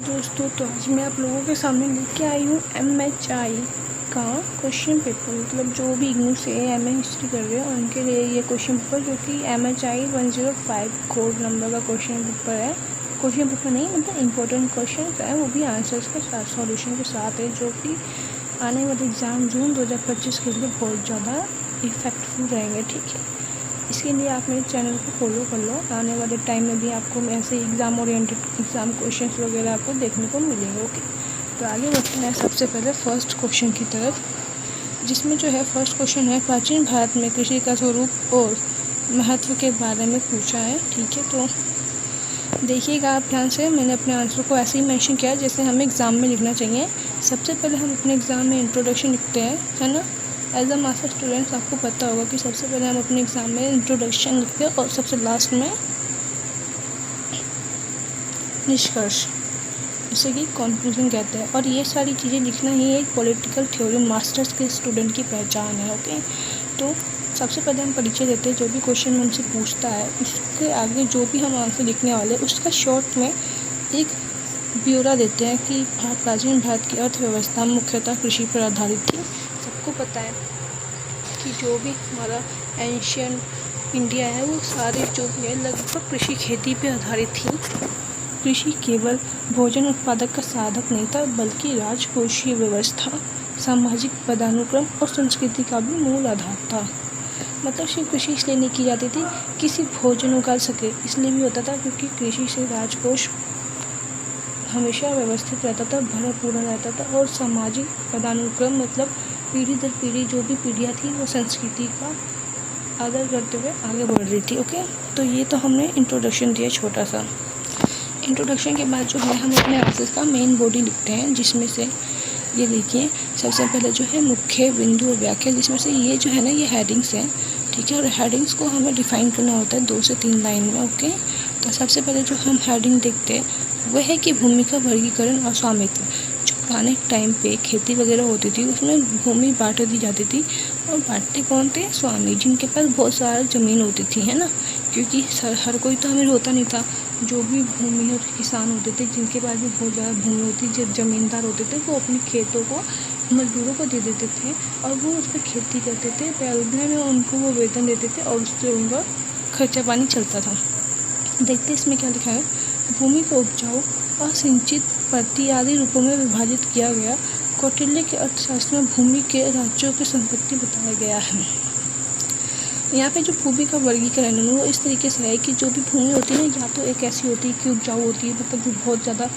दोस्तों, तो आज मैं आप लोगों के सामने लेके आई हूँ MHI का क्वेश्चन पेपर। मतलब जो भी इग्नू से MA हिस्ट्री कर रहे हैं उनके लिए ये क्वेश्चन पेपर, जो कि MHI 105 कोड नंबर का क्वेश्चन पेपर है। क्वेश्चन पेपर नहीं, मतलब इम्पोर्टेंट क्वेश्चन है, वो भी आंसर्स के साथ, सॉल्यूशन के साथ है, जो कि आने वाले एग्ज़ाम जून 2025 के लिए बहुत ज़्यादा इफेक्टफुल रहेंगे। ठीक है, इसके लिए आप मेरे चैनल को फॉलो कर लो। आने वाले टाइम में भी आपको ऐसे एग्ज़ाम ओरिएंटेड एग्ज़ाम क्वेश्चंस वगैरह आपको देखने को मिलेंगे। ओके, तो आगे बढ़ते हैं सबसे पहले फर्स्ट क्वेश्चन की तरफ, जिसमें जो है फर्स्ट क्वेश्चन है प्राचीन भारत में कृषि का स्वरूप और महत्व के बारे में पूछा है। ठीक है, तो देखिएगा आप ध्यान से। मैंने अपने आंसर को ऐसे ही मेंशन किया जैसे हमें एग्ज़ाम में लिखना चाहिए। सबसे पहले हम अपने एग्ज़ाम में इंट्रोडक्शन लिखते हैं, है ना। एज अ मास्टर स्टूडेंट्स आपको पता होगा कि सबसे पहले हम अपने एग्ज़ाम में इंट्रोडक्शन लिखते हैं और सबसे लास्ट में निष्कर्ष, जिसे कि कंक्लूजन कहते हैं। और ये सारी चीज़ें लिखना ही एक पॉलिटिकल थ्योरी मास्टर्स के स्टूडेंट की पहचान है। ओके, तो सबसे पहले हम परिचय देते हैं। जो भी क्वेश्चन हमसे पूछता है उसके आगे जो भी हम आंसर लिखने वाले उसका शॉर्ट में एक ब्यौरा देते हैं कि प्राचीन भारत की अर्थव्यवस्था मुख्यतः कृषि पर आधारित थी। सबको पता है कि जो भी हमारा एंशियंट इंडिया है वो सारे जो भी है लगभग कृषि खेती पे आधारित थी। कृषि केवल भोजन उत्पादक का साधक नहीं था, बल्कि राजकोषीय व्यवस्था, सामाजिक पदानुक्रम और संस्कृति का भी मूल आधार था। मतलब सिर्फ कृषि इसलिए नहीं की जाती थी कि सिर्फ भोजन उगा सके, इसलिए भी होता था क्योंकि कृषि से राजकोष हमेशा व्यवस्थित रहता था, भरा पूरा रहता था, और सामाजिक पदानुक्रम मतलब पीढ़ी दर पीढ़ी जो भी पीढ़ियाँ थी वो संस्कृति का आदर करते हुए आगे बढ़ रही थी। ओके, तो ये तो हमने इंट्रोडक्शन दिया छोटा सा। इंट्रोडक्शन के बाद जो है हम अपने आंसर का मेन बॉडी लिखते हैं, जिसमें से ये देखिए सबसे पहले जो है मुख्य बिंदु और व्याख्या, जिसमें से ये जो है ना ये हेडिंग्स हैं। ठीक है, और हेडिंग्स को हमें डिफाइन करना होता है 2 से 3 लाइन में। ओके, तो सबसे पहले जो हम हेडिंग देखते हैं वह है कि भूमि का वर्गीकरण और स्वामित्व। जो पुराने टाइम पे खेती वगैरह होती थी उसमें भूमि बांट दी जाती थी, और बांटते कौन थे? स्वामी, जिनके पास बहुत सारा ज़मीन होती थी, है ना। क्योंकि हर कोई तो अमीर होता नहीं था। जो भी भूमि और किसान होते थे, जिनके पास भी बहुत ज़्यादा भूमि होती, जो ज़मींदार होते थे, वो अपने खेतों को मजदूरों को दे देते थे और वो उस पर खेती करते थे। बदले में उनको वो वेतन देते थे और उससे उनका खर्चा पानी चलता था। देखते इसमें क्या लिखा है। भूमि को उपजाऊ, असिंचित, प्रति आदि रूपों में विभाजित किया गया। कौटिल्य के अर्थशास्त्र में भूमि के राज्यों की संपत्ति बताया गया है। यहाँ पे जो भूमि का वर्गीकरण है वो इस तरीके से है कि जो भी भूमि होती है ना, या तो एक ऐसी होती है कि उपजाऊ होती है, मतलब जो बहुत ज़्यादा